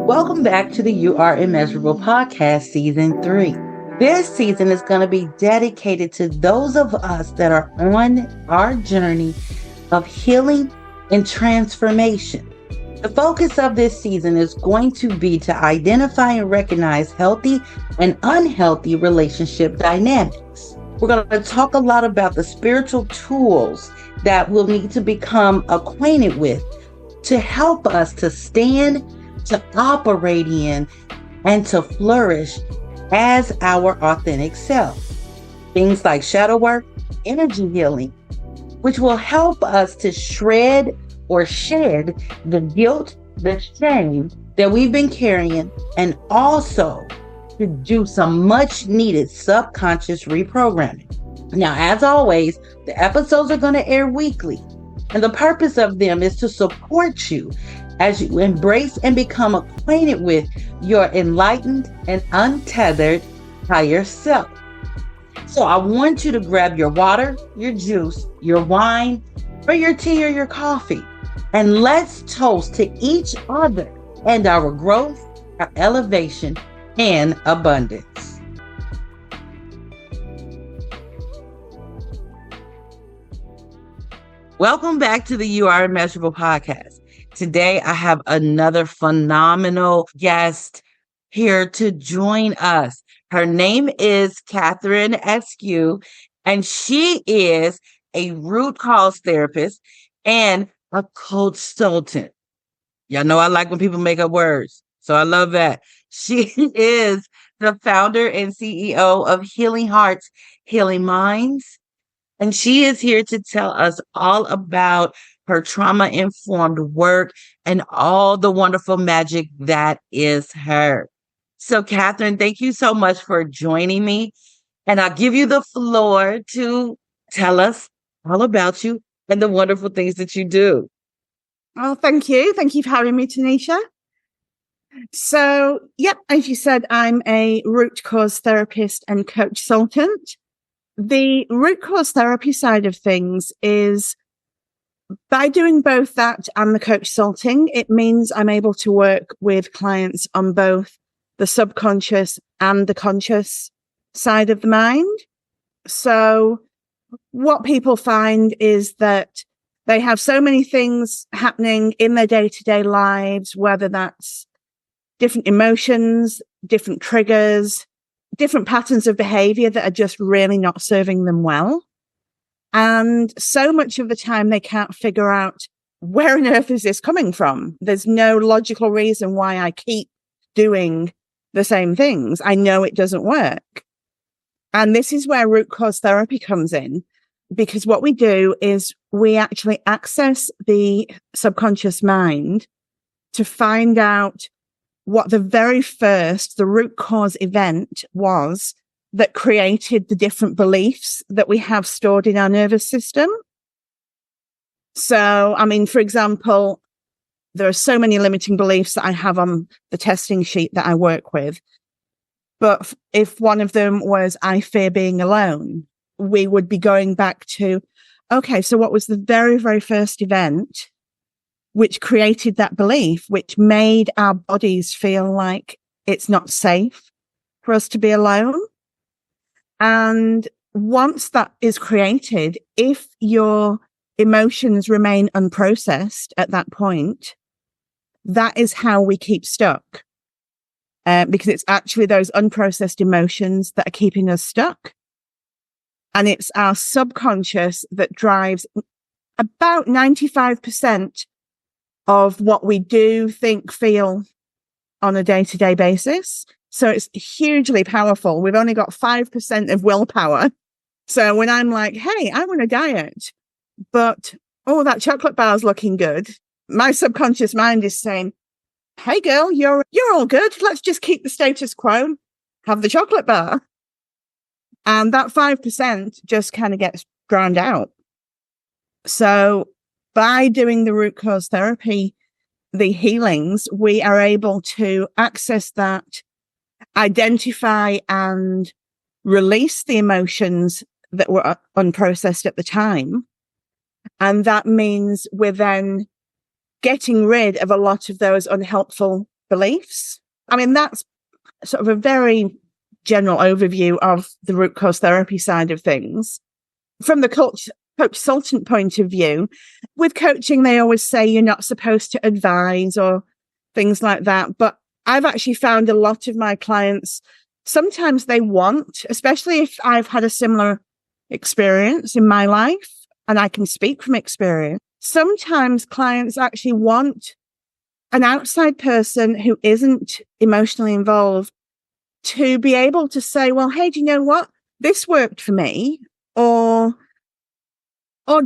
Welcome back to the UR Immeasurable podcast, season 3. This season is going to be dedicated to those of us that are on our journey of healing and transformation. The focus of this season is going to be to identify and recognize healthy and unhealthy relationship dynamics. We're going to talk a lot about the spiritual tools that we'll need to become acquainted with to help us to stand, to operate in, and to flourish as our authentic self. Things like shadow work, energy healing, which will help us to shred or shed the guilt, the shame that we've been carrying, and also to do some much needed subconscious reprogramming. Now, as always, the episodes are going to air weekly, and the purpose of them is to support you as you embrace and become acquainted with your enlightened and untethered higher self. So I want you to grab your water, your juice, your wine, or your tea or your coffee, and let's toast to each other and our growth, our elevation, and abundance. Welcome back to the UR Immeasurable podcast. Today, I have another phenomenal guest here to join us. Her name is Kathryn Askew, and she is a root cause therapist and a coachsultant. Y'all know I like when people make up words, so I love that. She is the founder and CEO of Healing Hearts, Healing Minds, and she is here to tell us all about her trauma-informed work and all the wonderful magic that is her. So, Kathryn, thank you so much for joining me. And I'll give you the floor to tell us all about you and the wonderful things that you do. Oh, thank you. Thank you for having me, Tanisha. So, as you said, I'm a root cause therapist and coachsultant. The root cause therapy side of things is by doing both that and the coachsulting, it means I'm able to work with clients on both the subconscious and the conscious side of the mind. So what people find is that they have so many things happening in their day-to-day lives, whether that's different emotions, different triggers, different patterns of behavior that are just really not serving them well. And so much of the time they can't figure out where on earth is this coming from? There's no logical reason why I keep doing the same things. I know it doesn't work. And this is where root cause therapy comes in, because what we do is we actually access the subconscious mind to find out what the very first, the root cause event was that created the different beliefs that we have stored in our nervous system. So, I mean, for example, there are so many limiting beliefs that I have on the testing sheet that I work with. But if one of them was, I fear being alone, we would be going back to, okay, so what was the very, very first event which created that belief, which made our bodies feel like it's not safe for us to be alone? And once that is created, if your emotions remain unprocessed at that point, that is how we keep stuck. Because it's actually those unprocessed emotions that are keeping us stuck. And it's our subconscious that drives about 95% of what we do, think, feel on a day-to-day basis. So it's hugely powerful. We've only got 5% of willpower. So when I'm like, hey, I want a diet, but, oh, that chocolate bar is looking good, my subconscious mind is saying, hey, girl, you're all good. Let's just keep the status quo. Have the chocolate bar. And that 5% just kind of gets drowned out. So by doing the root cause therapy, the healings, we are able to access that, identify and release the emotions that were unprocessed at the time. And that means we're then getting rid of a lot of those unhelpful beliefs. I mean, that's sort of a very general overview of the root cause therapy side of things. From the coachsultant point of view, with coaching, they always say you're not supposed to advise or things like that. But I've actually found a lot of my clients, sometimes they want, especially if I've had a similar experience in my life, and I can speak from experience. Sometimes clients actually want an outside person who isn't emotionally involved to be able to say, well, hey, do you know what? This worked for me. Or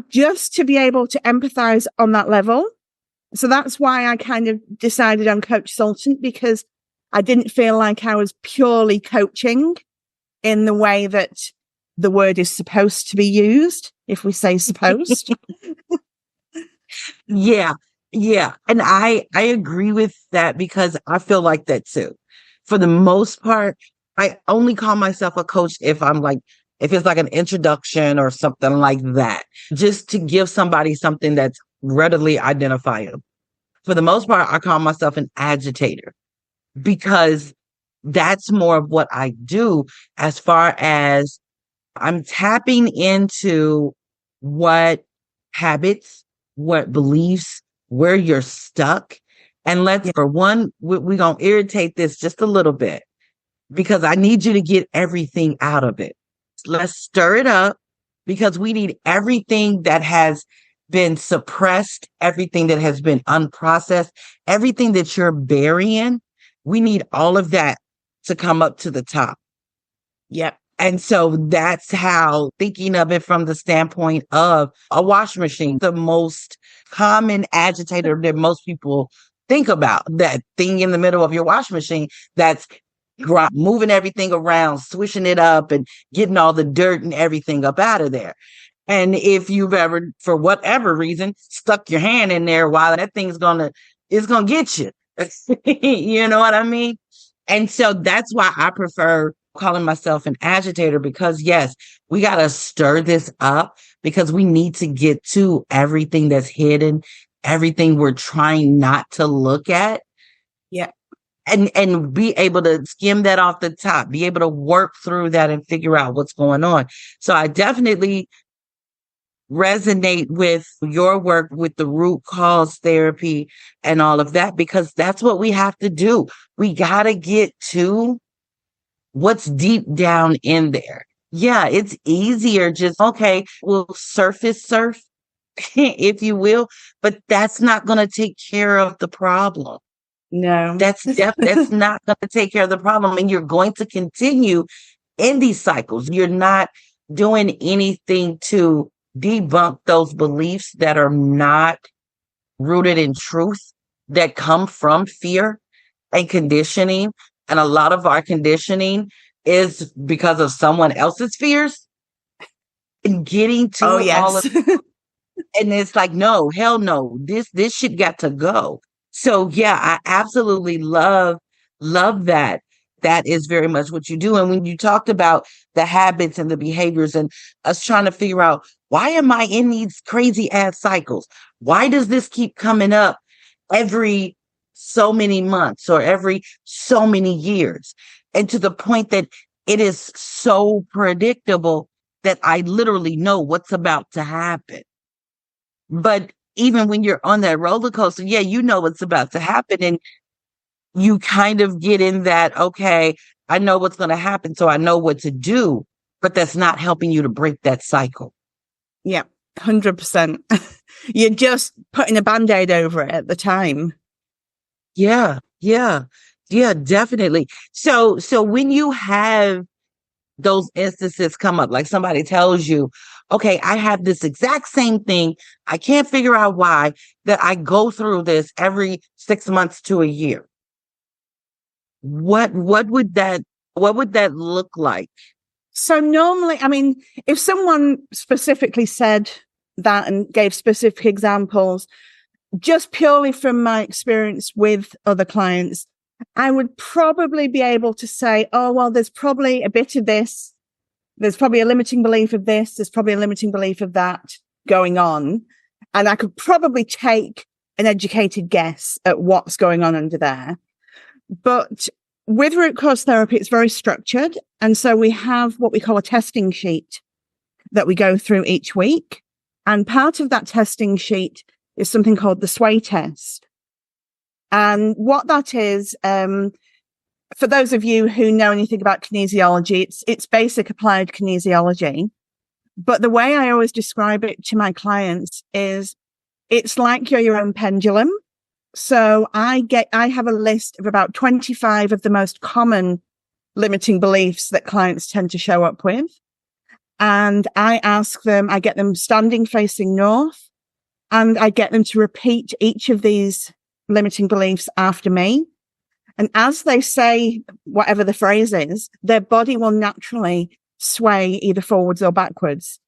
just to be able to empathize on that level. So that's why I kind of decided on coachsultant, because I didn't feel like I was purely coaching in the way that the word is supposed to be used, if we say supposed. Yeah. And I agree with that, because I feel like that too. For the most part, I only call myself a coach if it's like an introduction or something like that, just to give somebody something that's readily identifiable. For the most part, I call myself an agitator, because that's more of what I do, as far as I'm tapping into what habits, what beliefs, where you're stuck. And for one, we're going to irritate this just a little bit, because I need you to get everything out of it. Let's stir it up, because we need everything that has been suppressed, everything that has been unprocessed, everything that you're burying. We need all of that to come up to the top. Yep. And so that's how, thinking of it from the standpoint of a washing machine, the most common agitator that most people think about, that thing in the middle of your washing machine that's moving everything around, swishing it up and getting all the dirt and everything up out of there. And if you've ever, for whatever reason, stuck your hand in there, while that thing's it's gonna get you. You know what I mean? And so that's why I prefer calling myself an agitator, because yes, we got to stir this up, because we need to get to everything that's hidden, everything we're trying not to look at. Yeah. And be able to skim that off the top, be able to work through that and figure out what's going on. So I definitely resonate with your work with the root cause therapy and all of that, because that's what we have to do. We got to get to what's deep down in there. Yeah, it's easier just, okay, we'll surface surf, if you will, but that's not going to take care of the problem. No, that's not going to take care of the problem. And you're going to continue in these cycles. You're not doing anything to debunk those beliefs that are not rooted in truth, that come from fear and conditioning. And a lot of our conditioning is because of someone else's fears, and getting to all of it. And it's like, no, hell no, this shit got to go. So yeah, I absolutely love that. That is very much what you do. And when you talked about the habits and the behaviors and us trying to figure out, why am I in these crazy ass cycles? Why does this keep coming up every so many months or every so many years? And to the point that it is so predictable that I literally know what's about to happen. But even when you're on that roller coaster, yeah, you know what's about to happen. And you kind of get in that, okay, I know what's going to happen, so I know what to do, but that's not helping you to break that cycle. Yeah, 100%. You're just putting a Band-Aid over it at the time. Yeah, definitely. So when you have those instances come up, like somebody tells you, okay, I have this exact same thing, I can't figure out why, that I go through this every 6 months to a year. What would that look like? So normally, I mean, if someone specifically said that and gave specific examples, just purely from my experience with other clients, I would probably be able to say, oh, well, there's probably a bit of this. There's probably a limiting belief of this. There's probably a limiting belief of that going on. And I could probably take an educated guess at what's going on under there. But with root cause therapy, it's very structured. And so we have what we call a testing sheet that we go through each week. And part of that testing sheet is something called the sway test. And what that is, for those of you who know anything about kinesiology, it's basic applied kinesiology. But the way I always describe it to my clients is it's like you're your own pendulum. So I have a list of about 25 of the most common limiting beliefs that clients tend to show up with. And I get them standing facing north, and I get them to repeat each of these limiting beliefs after me. And as they say whatever the phrase is, their body will naturally sway either forwards or backwards,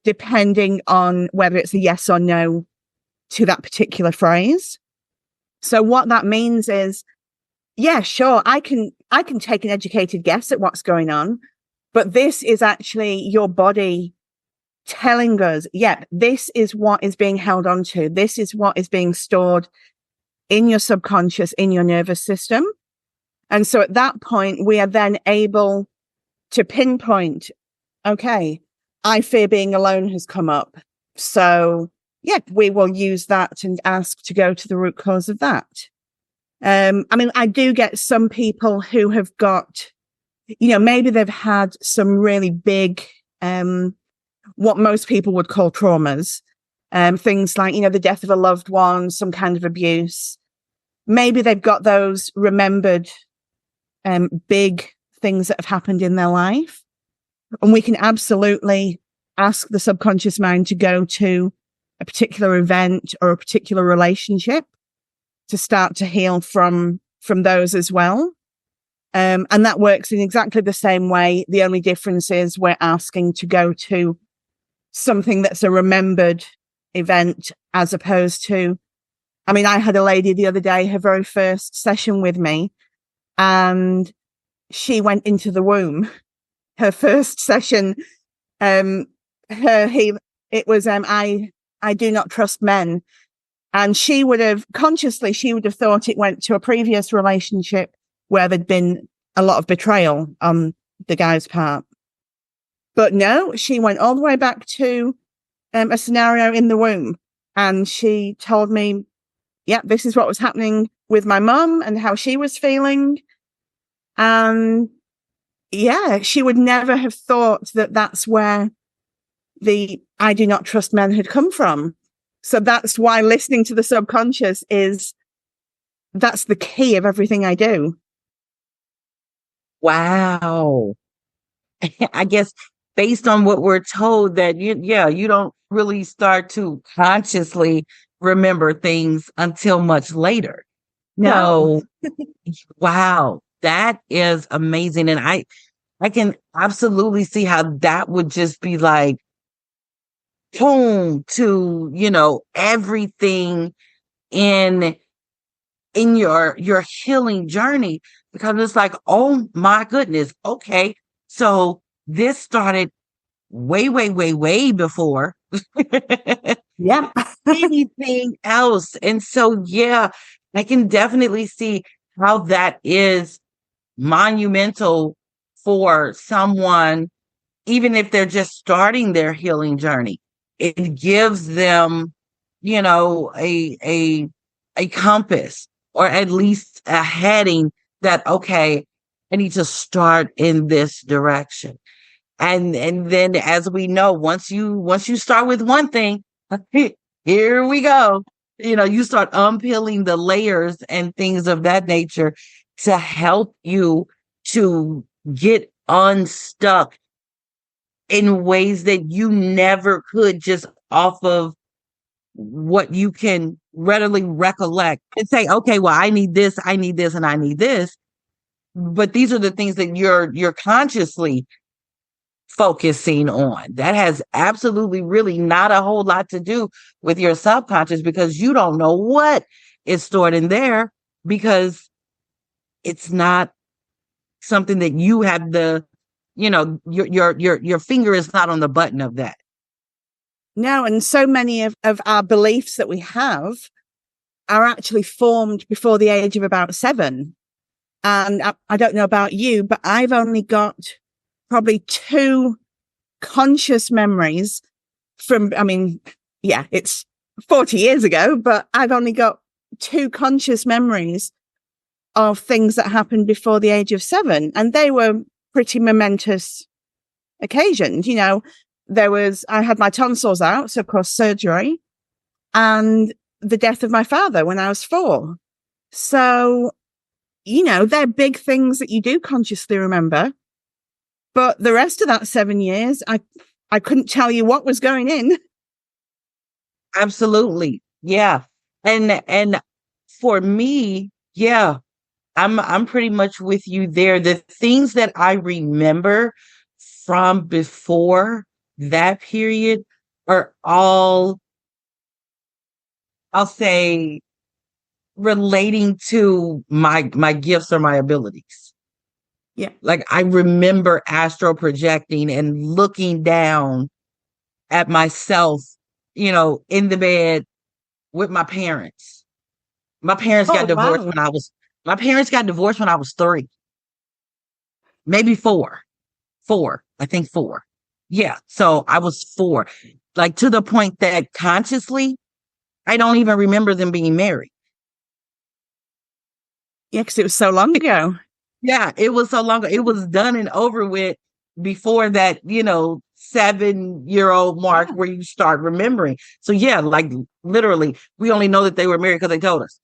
depending on whether it's a yes or no to that particular phrase. So what that means is, yeah, sure, I can take an educated guess at what's going on, but this is actually your body telling us, yeah, this is what is being held on to. This is what is being stored in your subconscious, in your nervous system. And so at that point, we are then able to pinpoint, okay, I fear being alone has come up. So yeah, we will use that and ask to go to the root cause of that. I do get some people who have got, maybe they've had some really big, what most people would call traumas, things like, the death of a loved one, some kind of abuse. Maybe they've got those remembered, big things that have happened in their life. And we can absolutely ask the subconscious mind to go to a particular event or a particular relationship to start to heal from those as well. And that works in exactly the same way. The only difference is we're asking to go to something that's a remembered event as opposed to, I had a lady the other day, her very first session with me, and she went into the womb. Her first session, it was, I do not trust men. And she would have thought it went to a previous relationship where there'd been a lot of betrayal on the guy's part. But no, she went all the way back to a scenario in the womb. And she told me, yeah, this is what was happening with my mum and how she was feeling. And yeah, she would never have thought that that's where the I do not trust men had come from. So that's why listening to the subconscious that's the key of everything I do. Wow. I guess based on what we're told that you don't really start to consciously remember things until much later. No. Wow. That is amazing. And I can absolutely see how that would just be like home to, everything in your healing journey, because it's like, oh my goodness. Okay. So this started way, way, way, way before Yeah. anything else. And so, yeah, I can definitely see how that is monumental for someone, even if they're just starting their healing journey. It gives them, a compass, or at least a heading that, okay, I need to start in this direction. And then, as we know, once you start with one thing, here we go. You start unpeeling the layers and things of that nature to help you to get unstuck in ways that you never could, just off of what you can readily recollect and say, okay, well, I need this, and I need this. But these are the things that you're consciously focusing on. That has absolutely really not a whole lot to do with your subconscious, because you don't know what is stored in there, because it's not something that you have your finger is not on the button of that. No, and so many of our beliefs that we have are actually formed before the age of about 7. And I don't know about you, but I've only got probably 2 conscious memories from, it's 40 years ago, but I've only got 2 conscious memories of things that happened before the age of 7. And they were pretty momentous occasions. I had my tonsils out, so of course surgery, and the death of my father when I was 4. So, they're big things that you do consciously remember. But the rest of that 7 years, I couldn't tell you what was going in. Absolutely. Yeah. And for me, yeah, I'm pretty much with you there. The things that I remember from before that period are all, I'll say, relating to my gifts or my abilities. Yeah. Like I remember astral projecting and looking down at myself, in the bed with my parents. My parents got divorced Wow. my parents got divorced when I was 3. Maybe 4. 4. I think 4. Yeah. So I was 4. Like to the point that consciously, I don't even remember them being married. Yeah, because it was so long ago. Yeah, it was so long. It was done and over with before that, 7-year-old mark where you start remembering. So yeah, like literally, we only know that they were married because they told us.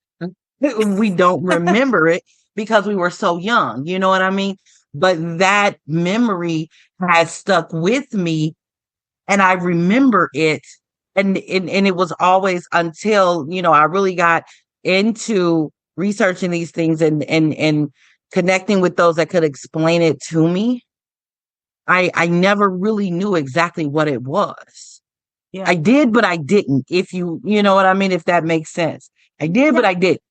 We don't remember it because we were so young. You know what I mean? But that memory has stuck with me, and I remember it. And it was always until I really got into researching these things and connecting with those that could explain it to me. I never really knew exactly what it was. Yeah. I did, but I didn't. If you know what I mean, if that makes sense. I did, but I didn't.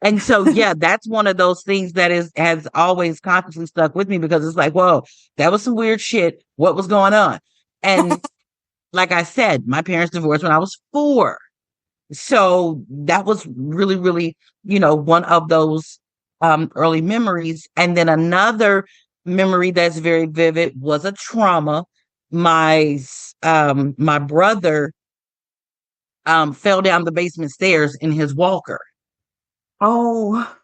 And so, yeah, that's one of those things that has always consciously stuck with me, because it's like, whoa, that was some weird shit. What was going on? And like I said, my parents divorced when I was 4. So that was really, really, one of those early memories. And then another memory that's very vivid was a trauma. My brother fell down the basement stairs in his walker. Oh.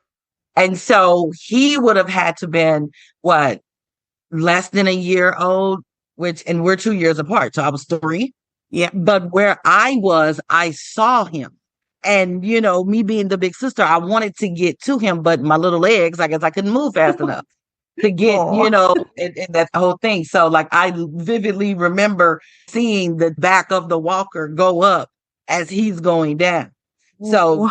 And so he would have had to been less than a year old, and we're 2 years apart. So I was 3. Yeah. But where I was, I saw him. And, me being the big sister, I wanted to get to him, but my little legs, I guess I couldn't move fast enough to get, and that whole thing. So like, I vividly remember seeing the back of the walker go up as he's going down. So,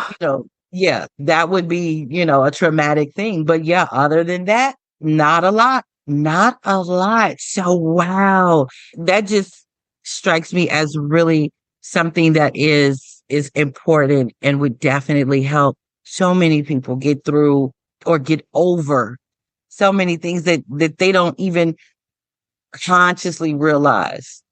yeah, that would be, a traumatic thing. But yeah, other than that, not a lot. Not a lot. So, wow, that just strikes me as really something that is important and would definitely help so many people get through or get over so many things that they don't even consciously realize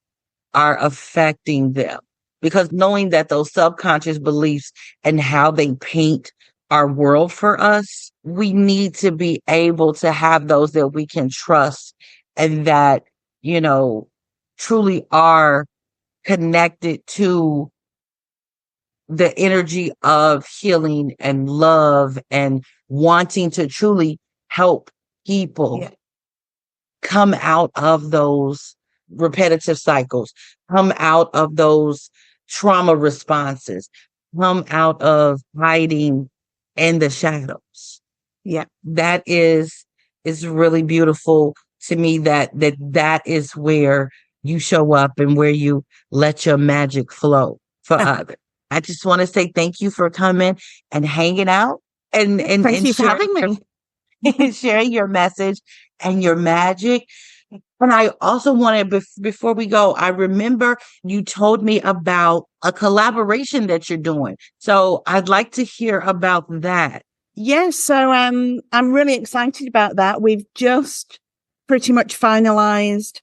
are affecting them. Because knowing that those subconscious beliefs and how they paint our world for us, we need to be able to have those that we can trust and that, truly are connected to the energy of healing and love and wanting to truly help people come out of those repetitive cycles, come out of those trauma responses, come out of hiding in the shadows. Yeah. That is really beautiful to me, that is where you show up and where you let your magic flow for others. I just want to say thank you for coming and hanging out and thank you for having me. sharing your message and your magic. And I also wanted, before we go, I remember you told me about a collaboration that you're doing. So I'd like to hear about that. Yes. So I'm really excited about that. We've just pretty much finalized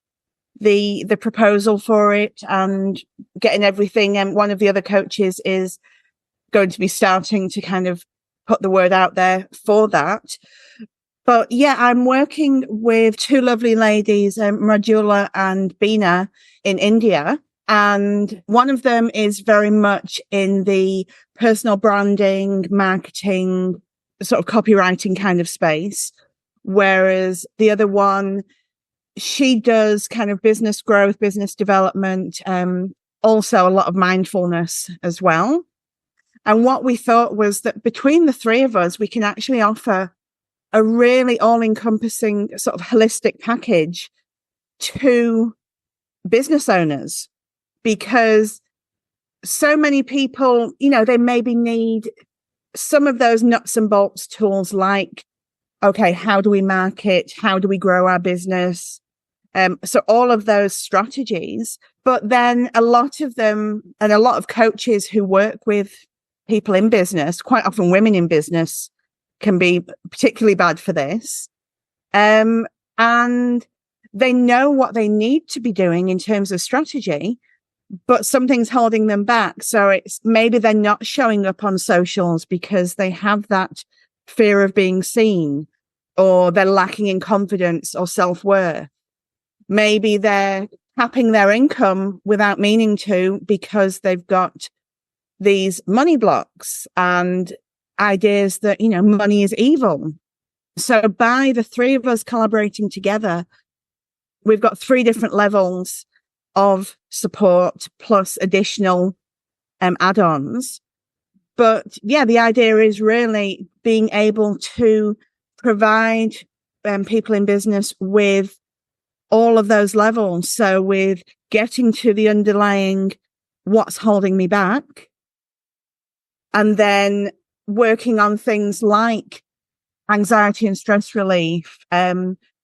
the proposal for it and getting everything. And one of the other coaches is going to be starting to kind of put the word out there for that. But yeah, I'm working with two lovely ladies, Rajula and Beena in India. And one of them is very much in the personal branding, marketing, sort of copywriting kind of space. Whereas the other one, she does kind of business growth, business development, also a lot of mindfulness as well. And what we thought was that between the three of us, we can actually offer a really all-encompassing sort of holistic package to business owners, because so many people, they maybe need some of those nuts and bolts tools like, okay, how do we market? How do we grow our business? So all of those strategies, but then a lot of them, and a lot of coaches who work with people in business, quite often women in business, can be particularly bad for this. And they know what they need to be doing in terms of strategy, but something's holding them back. So it's maybe they're not showing up on socials because they have that fear of being seen, or they're lacking in confidence or self-worth. Maybe they're capping their income without meaning to because they've got these money blocks and ideas that, money is evil. So by the three of us collaborating together, we've got 3 different levels of support plus additional add-ons. But yeah, the idea is really being able to provide people in business with all of those levels. So with getting to the underlying what's holding me back, and then working on things like anxiety and stress relief,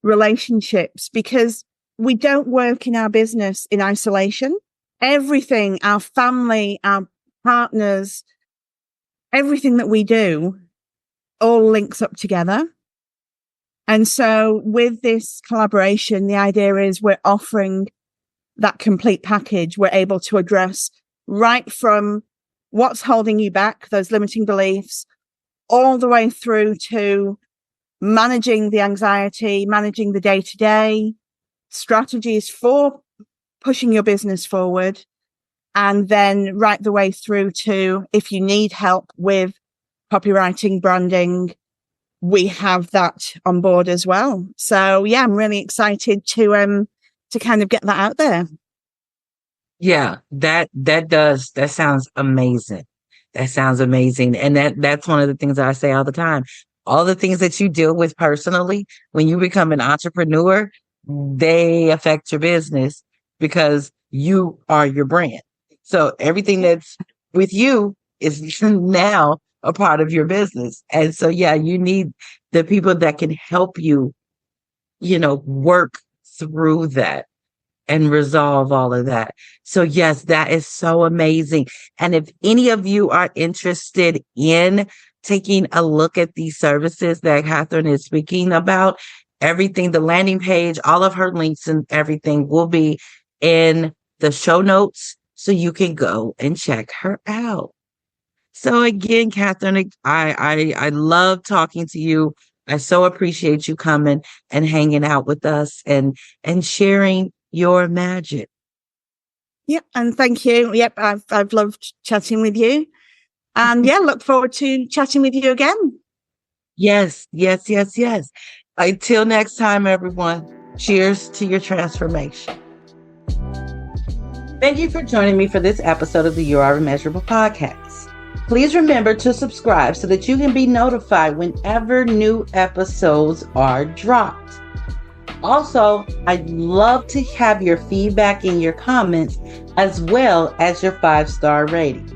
relationships, because we don't work in our business in isolation. Everything, our family, our partners, everything that we do all links up together. And so with this collaboration, the idea is we're offering that complete package. We're able to address right from what's holding you back, those limiting beliefs, all the way through to managing the anxiety, managing the day-to-day, strategies for pushing your business forward, and then right the way through to if you need help with copywriting, branding, we have that on board as well. So yeah, I'm really excited to kind of get that out there. Yeah, that sounds amazing. That sounds amazing. And that's one of the things that I say all the time. All the things that you deal with personally, when you become an entrepreneur, they affect your business because you are your brand. So everything that's with you is now a part of your business. And so, yeah, you need the people that can help you, work through that and resolve all of that. So yes, that is so amazing. And if any of you are interested in taking a look at these services that Kathryn is speaking about, everything, the landing page, all of her links and everything will be in the show notes, so you can go and check her out. So again, Kathryn, I love talking to you. I so appreciate you coming and hanging out with us and sharing your magic. Yep, and thank you. Yep, I've loved chatting with you. And yeah, look forward to chatting with you again. Yes. Until next time, everyone, cheers to your transformation. Thank you for joining me for this episode of the UR Immeasurable podcast. Please remember to subscribe so that you can be notified whenever new episodes are dropped. Also, I'd love to have your feedback and your comments, as well as your 5-star rating.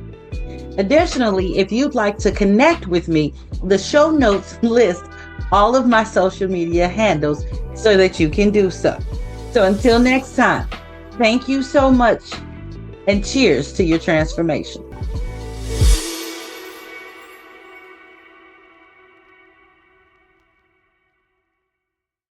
Additionally, if you'd like to connect with me, the show notes list all of my social media handles so that you can do so. So until next time, thank you so much, and cheers to your transformation.